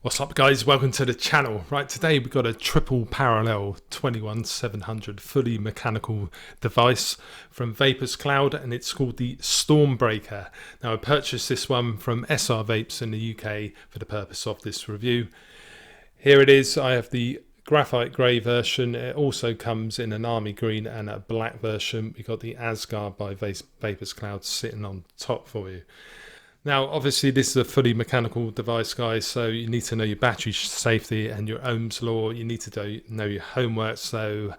What's up guys, welcome to the channel. Right, today we've got a triple parallel 21700 fully mechanical device from Vaperz Cloud, and it's called the Stormbreaker. Now I purchased this one from SR Vapes in the UK for the purpose of this review. Here it is. I have the graphite grey version. It also comes in an army green and a black version. We've got the Asgard by Vaperz Cloud sitting on top for you. Now, obviously, this is a fully mechanical device, guys, so you need to know your battery safety and your Ohm's law. You need to know your homework. So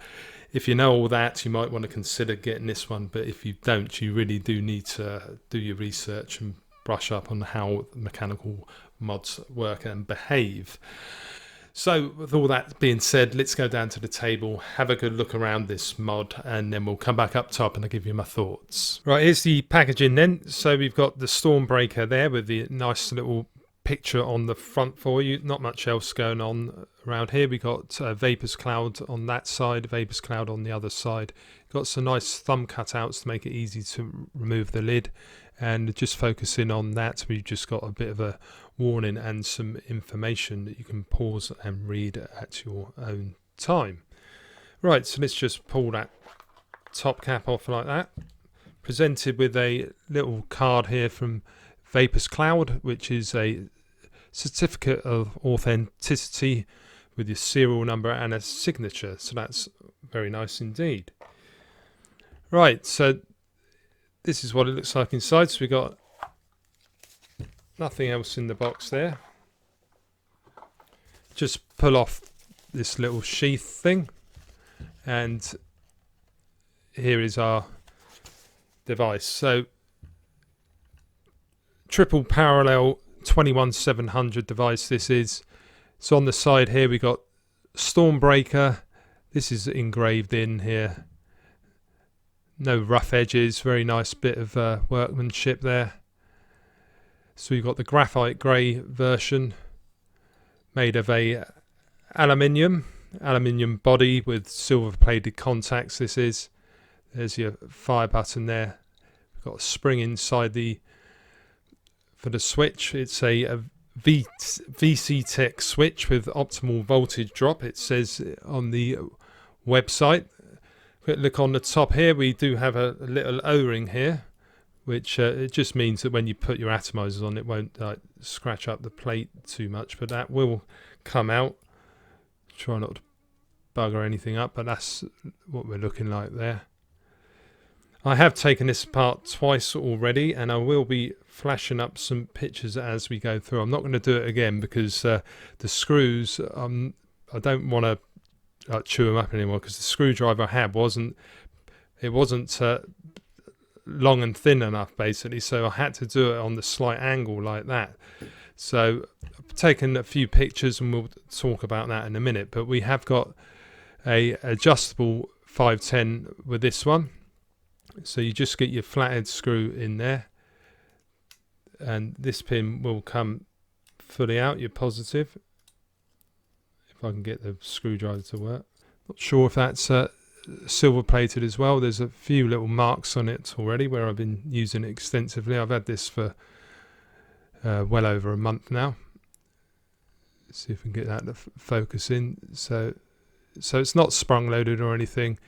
if you know all that, you might want to consider getting this one. But if you don't, you really do need to do your research and brush up on how mechanical mods work and behave. So with all that being said, let's go down to the table, have a good look around this mod, and then we'll come back up top and I'll give you my thoughts. Right, here's the packaging then. So we've got the Stormbreaker there with the nice little picture on the front for you. Not much else going on around here. We've got Vaperz Cloud on that side, Vaperz Cloud on the other side. Got some nice thumb cutouts to make it easy to remove the lid. And just focusing on that, we've just got a bit of a warning and some information that you can pause and read at your own time. Right, so let's just pull that top cap off like that. Presented with a little card here from Vaperz Cloud, which is a certificate of authenticity with your serial number and a signature. So that's very nice indeed. Right, so this is what it looks like inside. So we got nothing else in the box there. Just pull off this little sheath thing, and here is our device. So triple parallel 21700 device this is. So on the side here we got Stormbreaker. This is engraved in here. No rough edges, very nice bit of workmanship there. So you've got the graphite grey version made of a aluminium body with silver plated contacts. This is. There's your fire button there. We've got a spring inside for the switch. It's a VC Tech switch with optimal voltage drop. It says on the website. Quick look on the top here. We do have a little O-ring here, which it just means that when you put your atomizers on, it won't scratch up the plate too much, but that will come out. Try not to bugger anything up, but that's what we're looking like there. I have taken this apart twice already, and I will be flashing up some pictures as we go through. I'm not going to do it again because the screws, I don't want to chew them up anymore, because the screwdriver I had wasn't long and thin enough basically, so I had to do it on the slight angle like that. So I've taken a few pictures and we'll talk about that in a minute, but we have got a adjustable 510 with this one. So you just get your flathead screw in there, and this pin will come fully out, your positive, if I can get the screwdriver to work. Not sure if that's silver plated as well. There's a few little marks on it already where I've been using it extensively. I've had this for well over a month now. Let's see if we can get that to focus in. So it's not sprung loaded or anything.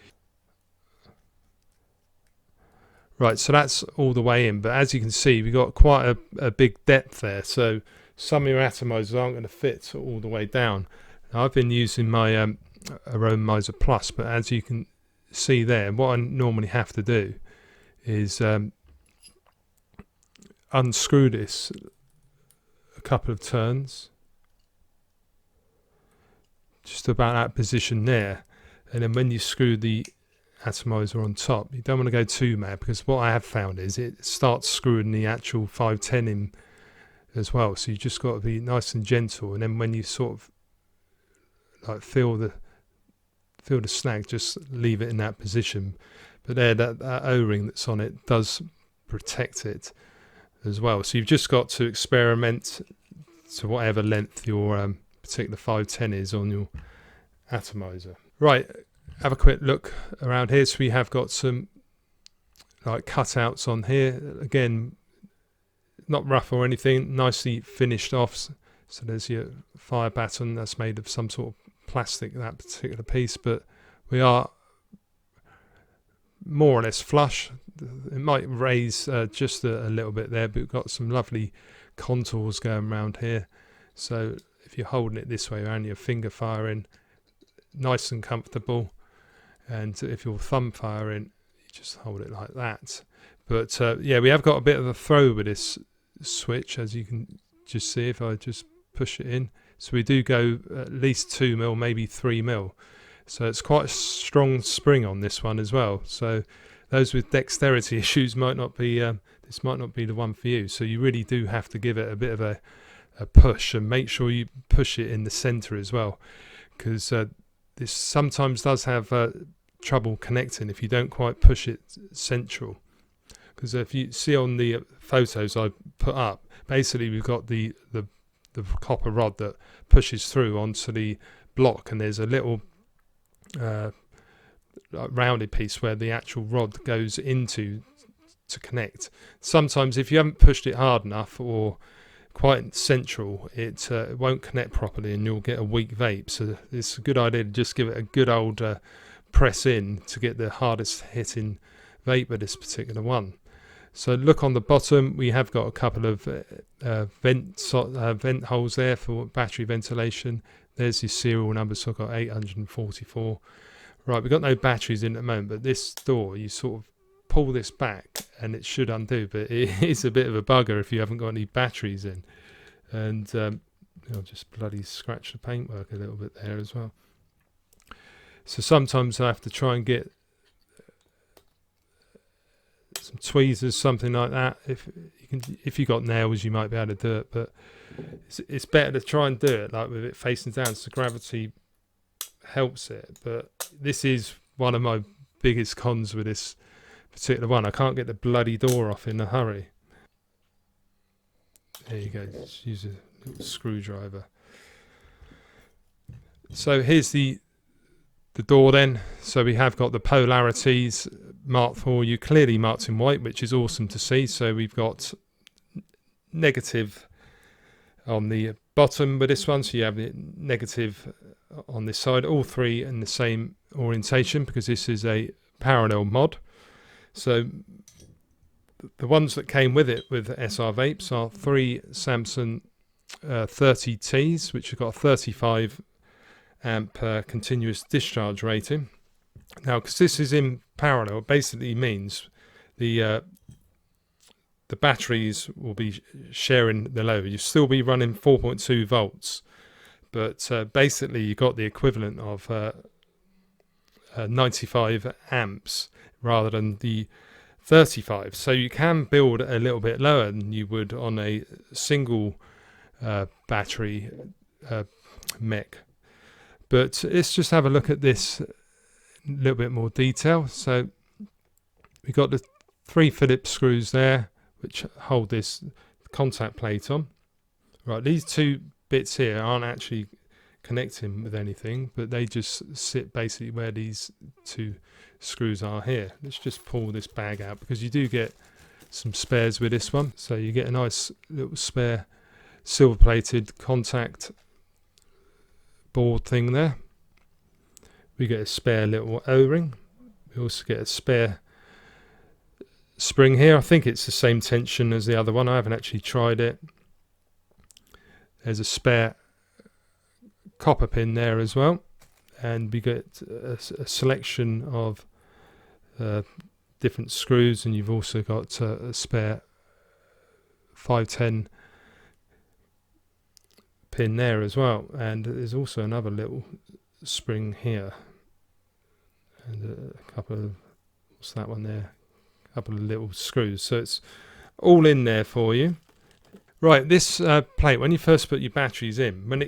Right, so that's all the way in, but as you can see, we've got quite a big depth there, so some of your atomizers aren't going to fit all the way down. Now, I've been using my Aromizer Plus, but as you can see there, what I normally have to do is unscrew this a couple of turns, just about that position there, and then when you screw the atomizer on top, you don't want to go too mad, because what I have found is it starts screwing the actual 510 in as well, so you just got to be nice and gentle, and then when you sort of like feel the snag, just leave it in that position. But there, that O-ring that's on it does protect it as well. So you've just got to experiment to whatever length your particular 510 is on your atomizer. Right, have a quick look around here. So we have got some like cutouts on here. Again, not rough or anything, nicely finished off. So there's your fire baton that's made of some sort of plastic, that particular piece, but we are more or less flush. It might raise just a little bit there, but we've got some lovely contours going around here. So if you're holding it this way around your finger firing, nice and comfortable. And if you're thumb firing, you just hold it like that. But yeah, we have got a bit of a throw with this switch, as you can just see if I just push it in. So we do go at least 2mm, maybe 3mm. So it's quite a strong spring on this one as well. So those with dexterity issues might not be, this might not be the one for you. So you really do have to give it a bit of a push, and make sure you push it in the center as well, because this sometimes does have trouble connecting if you don't quite push it central. Because if you see on the photos I put up, basically we've got the copper rod that pushes through onto the block, and there's a little rounded piece where the actual rod goes into to connect. Sometimes if you haven't pushed it hard enough or quite central, it won't connect properly and you'll get a weak vape. So it's a good idea to just give it a good old press in to get the hardest hitting vape with this particular one. So look on the bottom, we have got a couple of vent holes there for battery ventilation. There's your serial number, so I've got 844. Right, we've got no batteries in at the moment, but this door, you sort of pull this back and it should undo, but it is a bit of a bugger if you haven't got any batteries in. And I'll just bloody scratch the paintwork a little bit there as well. So sometimes I have to try and get some tweezers, something like that. If you got nails, you might be able to do it, but it's better to try and do it like with it facing down, so gravity helps it. But this is one of my biggest cons with this particular one. I can't get the bloody door off in a hurry. There you go, just use a little screwdriver. So here's the door then. So we have got the polarities marked for you, clearly marked in white, which is awesome to see. So we've got negative on the bottom with this one, so you have the negative on this side, all three in the same orientation, because this is a parallel mod. So the ones that came with it with SR Vapes are 3 Samsung 30Ts, which have got a 35 amp continuous discharge rating. Now, because this is in parallel, it basically means the batteries will be sharing the load. You'll still be running 4.2 volts, but basically you got the equivalent of 95 amps rather than the 35. So you can build a little bit lower than you would on a single battery Mech. But let's just have a look at this in a little bit more detail. So we've got the 3 Phillips screws there, which hold this contact plate on. Right, these 2 bits here aren't actually connecting with anything, but they just sit basically where these 2 screws are here. Let's just pull this bag out, because you do get some spares with this one. So you get a nice little spare silver plated contact board thing there. We get a spare little O-ring. We also get a spare spring here. I think it's the same tension as the other one. I haven't actually tried it. There's a spare copper pin there as well, and we get a selection of different screws, and you've also got a spare 510 pin there as well, and there's also another little spring here, and a couple of, what's that one there, a couple of little screws. So it's all in there for you. Right, this plate, when you first put your batteries in, when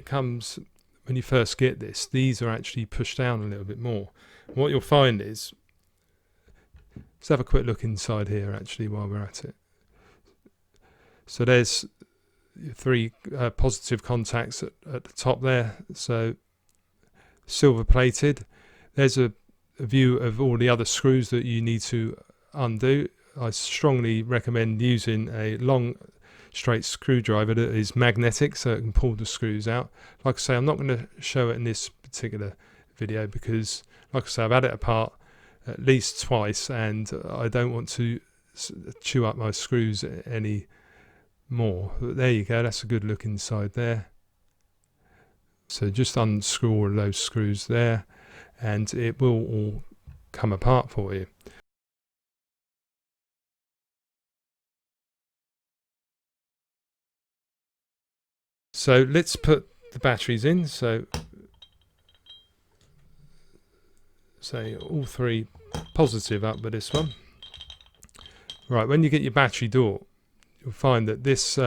you first get this, these are actually pushed down a little bit more. And what you'll find is, let's have a quick look inside here actually while we're at it. So there's three positive contacts at the top there, so silver plated. There's a view of all the other screws that you need to undo. I strongly recommend using a long straight screwdriver that is magnetic so it can pull the screws out. Like I say, I'm not going to show it in this particular video because, like I say, I've had it apart at least twice and I don't want to chew up my screws any more. But there you go, that's a good look inside there. So just unscrew all of those screws there and it will all come apart for you. So let's put the batteries in. So say all three positive up with this one. Right, when you get your battery door, you'll find that this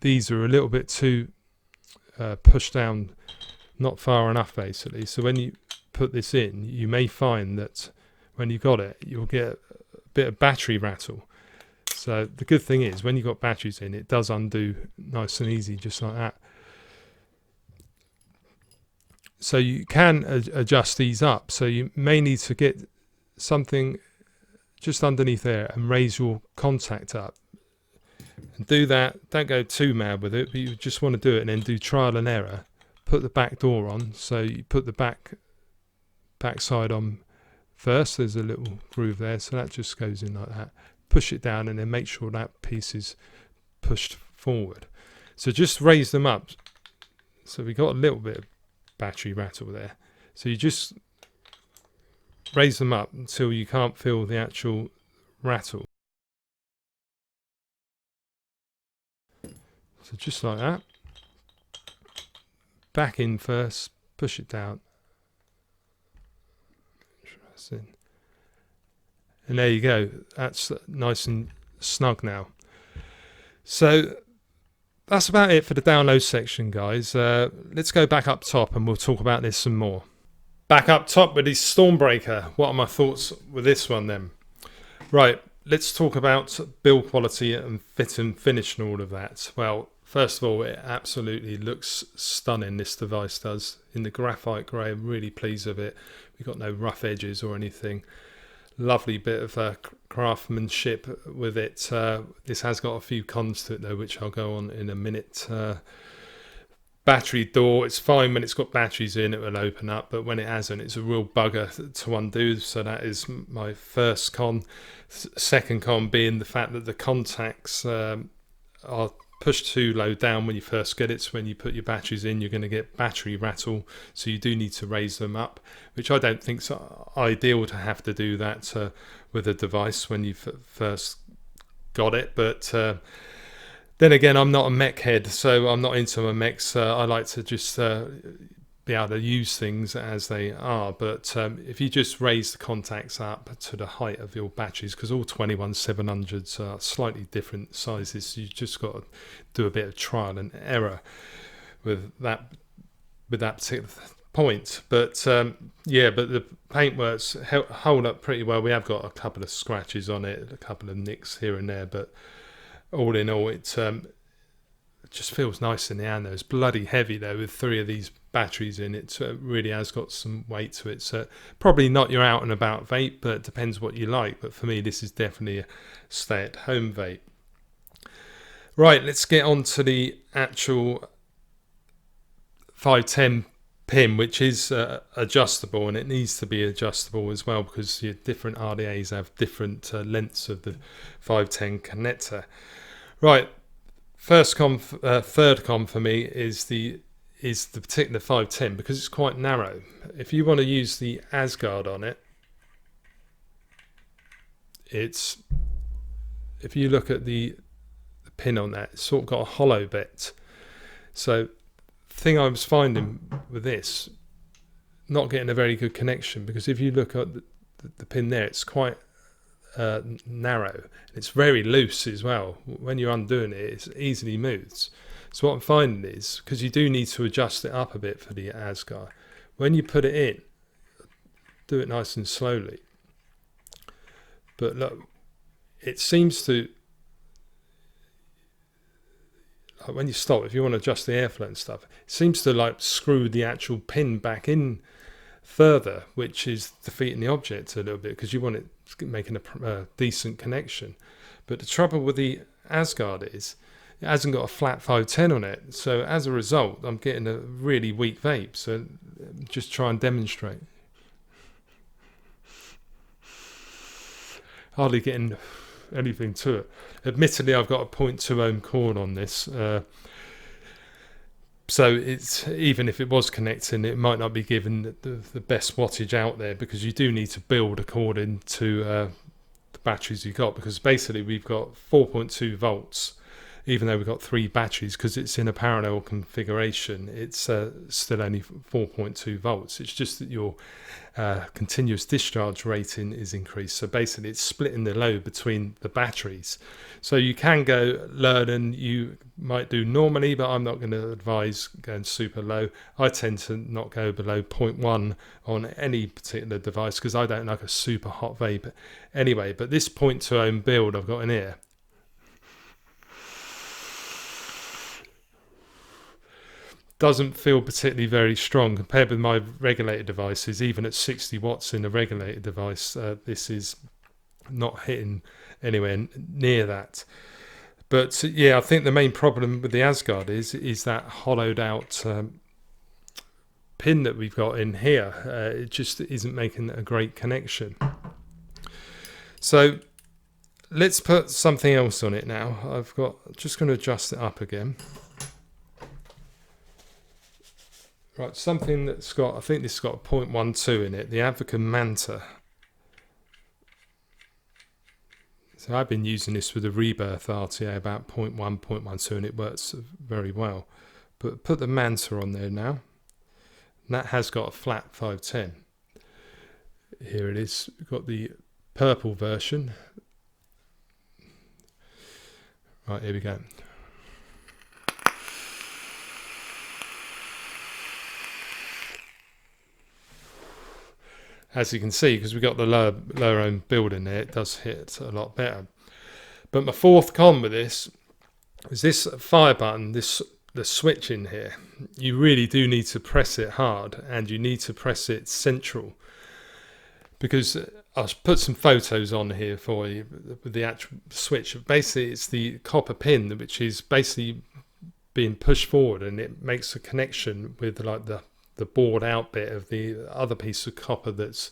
these are a little bit too pushed down, not far enough basically. So when you put this in, you may find that when you got it, you'll get a bit of battery rattle. So the good thing is when you've got batteries in, it does undo nice and easy, just like that. So you can adjust these up. So you may need to get something just underneath there and raise your contact up. And do that. Don't go too mad with it, but you just want to do it and then do trial and error. Put the back door on. So you put the back side on first. There's a little groove there, so that just goes in like that. Push it down and then make sure that piece is pushed forward. So just raise them up. So we got a little bit of battery rattle there. So you just raise them up until you can't feel the actual rattle. So just like that. Back in first, push it down. And there you go, that's nice and snug now. So that's about it for the download section, guys. Let's go back up top and we'll talk about this some more. Back up top with the Stormbreaker. What are my thoughts with this one then? Right, let's talk about build quality and fit and finish and all of that. Well, first of all, it absolutely looks stunning, this device does. In the graphite grey, I'm really pleased with it. We've got no rough edges or anything. Lovely bit of craftsmanship with it. This has got a few cons to it though, which I'll go on in a minute. Battery door, it's fine when it's got batteries in, it will open up, but when it hasn't, it's a real bugger to undo. So that is my first con. Second con being the fact that the contacts are pushed too low down when you first get it. So when you put your batteries in, you're going to get battery rattle, so you do need to raise them up, which I don't think is ideal to have to do that with a device when you first got it. But then again, I'm not a Mech head, so I'm not into my mechs. I like to just be able to use things as they are. But if you just raise the contacts up to the height of your batteries, because all 21700s are slightly different sizes, you just got to do a bit of trial and error with that particular point. But yeah, but the paintworks hold up pretty well. We have got a couple of scratches on it, a couple of nicks here and there, but all in all, it just feels nice in the hand. It's bloody heavy though, with 3 of these batteries in it. So it really has got some weight to it. So probably not your out and about vape, but it depends what you like. But for me, this is definitely a stay at home vape. Right, let's get on to the actual 510 pin, which is adjustable, and it needs to be adjustable as well because your different RDAs have different lengths of the 510 connector. Right, third con for me is the particular 510 because it's quite narrow. If you want to use the Asgard on it, if you look at the pin on that, it's sort of got a hollow bit. So the thing I was finding with this, not getting a very good connection, because if you look at the pin there, it's quite narrow. It's very loose as well. When you're undoing it, it easily moves. So what I'm finding is, because you do need to adjust it up a bit for the Asgard, when you put it in, do it nice and slowly. But look, it seems to, when you stop, if you want to adjust the airflow and stuff, it seems to like screw the actual pin back in further, which is defeating the object a little bit, because you want it making a decent connection. But the trouble with the Asgard is it hasn't got a flat 510 on it, so as a result I'm getting a really weak vape. So just try and demonstrate. Hardly getting anything to it. Admittedly, I've got a 0.2 ohm cord on this, so it's, even if it was connecting, it might not be giving the best wattage out there, because you do need to build according to the batteries you got, because basically we've got 4.2 volts, even though we've got 3 batteries, because it's in a parallel configuration. It's still only 4.2 volts. It's just that your continuous discharge rating is increased. So basically it's splitting the load between the batteries. So you can go lower than you might do normally, but I'm not going to advise going super low. I tend to not go below 0.1 on any particular device, because I don't like a super hot vape anyway. But this 0.2 ohm build I've got in here, doesn't feel particularly very strong compared with my regulated devices. Even at 60 watts in a regulated device, this is not hitting anywhere near that. But yeah, I think the main problem with the Asgard is that hollowed out pin that we've got in here. It just isn't making a great connection. So let's put something else on it now. Just going to adjust it up again. Right, something that's got, I think this has got a 0.12 in it, the Advocate Manta. So I've been using this with the Rebirth RTA about 0.1, 0.12, and it works very well. But put the Manta on there now. And that has got a flat 510. Here it is. We've got the purple version. Right, here we go. As you can see, because we've got the lower ohm build in there, it does hit a lot better. But my fourth con with this is this fire button, the switch in here. You really do need to press it hard, and you need to press it central. Because I'll put some photos on here for you with the actual switch. Basically, it's the copper pin which is basically being pushed forward, and it makes a connection with like the bored out bit of the other piece of copper that's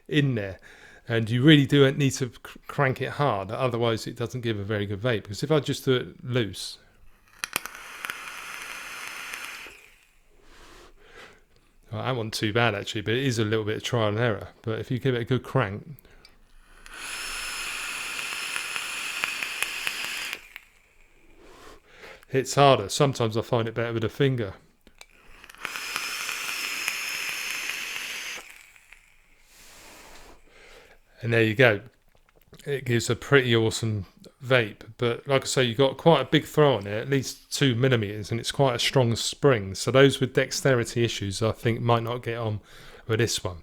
in there. And you really do need to crank it hard, otherwise it doesn't give a very good vape. Because if I just do it loose, well, that wasn't too bad actually, but it is a little bit of trial and error. But if you give it a good crank, hits harder. Sometimes I find it better with a finger. And there you go. It gives a pretty awesome vape. But like I say, you've got quite a big throw on it, at least 2 millimeters, and it's quite a strong spring. So those with dexterity issues, I think, might not get on with this one.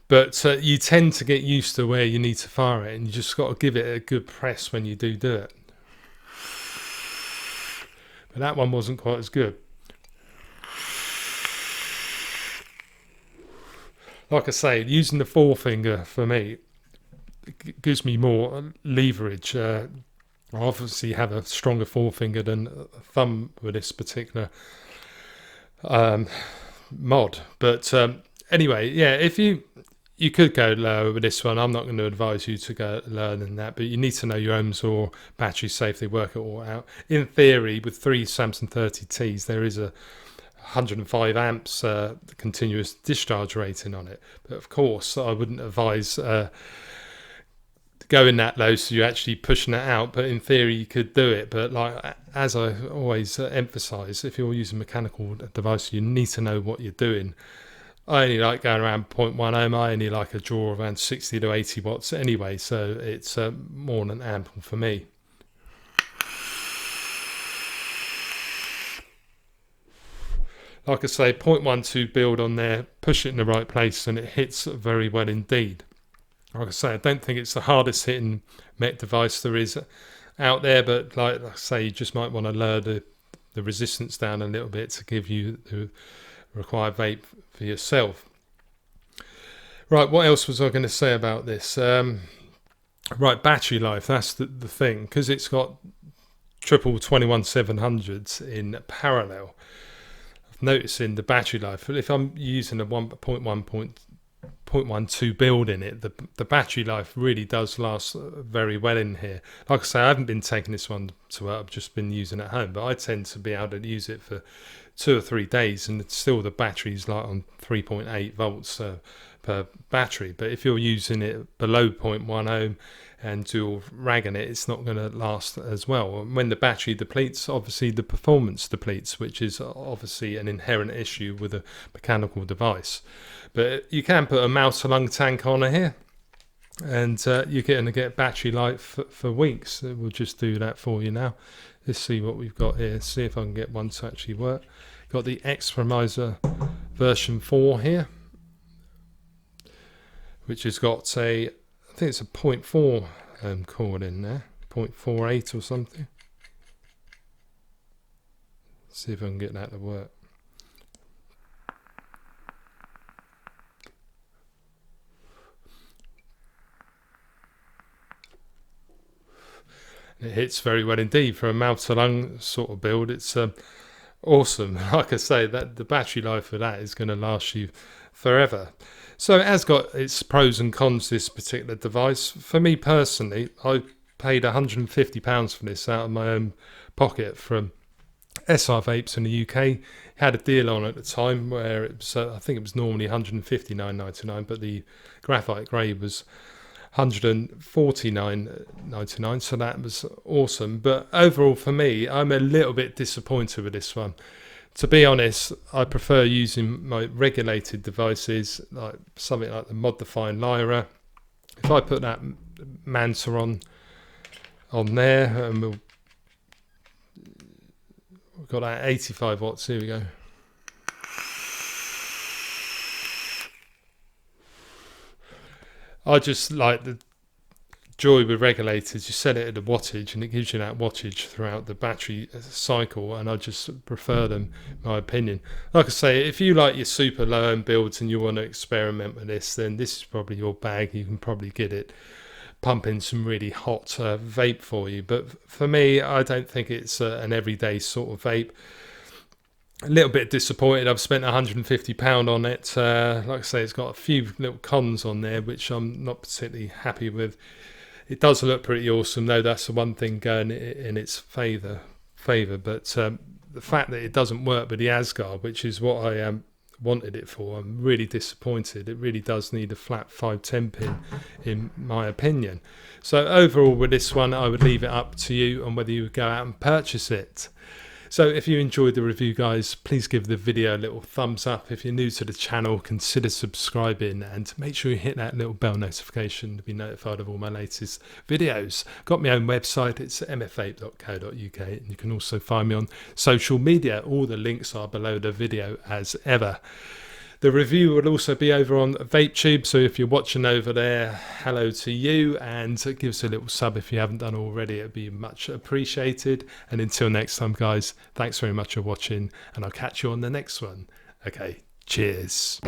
But you tend to get used to where you need to fire it, and you just got to give it a good press when you do it. But that one wasn't quite as good. Like I say, using the forefinger for me gives me more leverage. I obviously have a stronger forefinger than a thumb with this particular mod. But anyway, yeah, if you could go lower with this one. I'm not going to advise you to go lower than that, but you need to know your ohms or battery safety, work it all out. In theory, with 3 Samsung 30Ts, there is a 105 amps continuous discharge rating on it. But of course, I wouldn't advise going that low, so you're actually pushing it out. But in theory, you could do it. But like as I always emphasize, if you're using a mechanical device, you need to know what you're doing. I only like going around 0.1 ohm. I only like a draw around 60 to 80 watts anyway, so it's more than ample for me. Like I say, 0.12 build on there, push it in the right place, and it hits very well indeed. Like I say, I don't think it's the hardest hitting Mech device there is out there, but like I say, you just might want to lower the resistance down a little bit to give you the required vape for yourself. Right, what else was I going to say about this? Right, battery life, that's the thing, because it's got triple 21700s in parallel. I've noticed in the battery life, if I'm using a 1.12 build in it, the battery life really does last very well in here. Like I say, I haven't been taking this one to work, I've just been using it at home, but I tend to be able to use it for 2 or 3 days, and still the battery's like on 3.8 volts per battery. But if you're using it below 0.1 ohm and dual ragging it, it's not going to last as well. And when the battery depletes, obviously the performance depletes, which is obviously an inherent issue with a mechanical device. But you can put a mouth to lung tank on here, and you're going to get battery life for weeks. We'll just do that for you now. Let's see what we've got here, see if I can get one to actually work. Got the Extremizer version 4 here, which has got a, I think it's a 0.4 cord in there, 0.48 or something. Let's see if I can get that to work. It hits very well indeed for a mouth to lung sort of build. It's awesome. Like I say, that the battery life for that is going to last you forever. So it has got its pros and cons, this particular device. For me personally, I paid £150 for this out of my own pocket from SR Vapes in the UK. Had a deal on at the time where it was, I think it was normally £159.99, but the graphite grey was £149.99, so that was awesome. But overall for me, I'm a little bit disappointed with this one. To be honest, I prefer using my regulated devices, like something like the Mod-Define Lyra. If I put that Manta on there, and we've got that 85 watts, here we go. I just like the joy with regulators. You set it at the wattage and it gives you that wattage throughout the battery cycle, and I just prefer them, in my opinion. Like I say, if you like your super low end builds and you want to experiment with this, then this is probably your bag. You can probably get it pumping some really hot vape for you. But for me, I don't think it's an everyday sort of vape. A little bit disappointed. I've spent £150 on it. Like I say, it's got a few little cons on there which I'm not particularly happy with. It does look pretty awesome though. That's the one thing going in its favour. But the fact that it doesn't work with the Asgard, which is what I wanted it for, I'm really disappointed. It really does need a flat 510 pin in my opinion. So overall with this one, I would leave it up to you on whether you would go out and purchase it. So if you enjoyed the review, guys, please give the video a little thumbs up. If you're new to the channel, consider subscribing and make sure you hit that little bell notification to be notified of all my latest videos. Got my own website, it's mfvape.co.uk, and you can also find me on social media. All the links are below the video as ever. The review will also be over on VapeTube, so if you're watching over there, hello to you, and give us a little sub if you haven't done already. It'd be much appreciated. And until next time, guys, thanks very much for watching, and I'll catch you on the next one. Okay, cheers.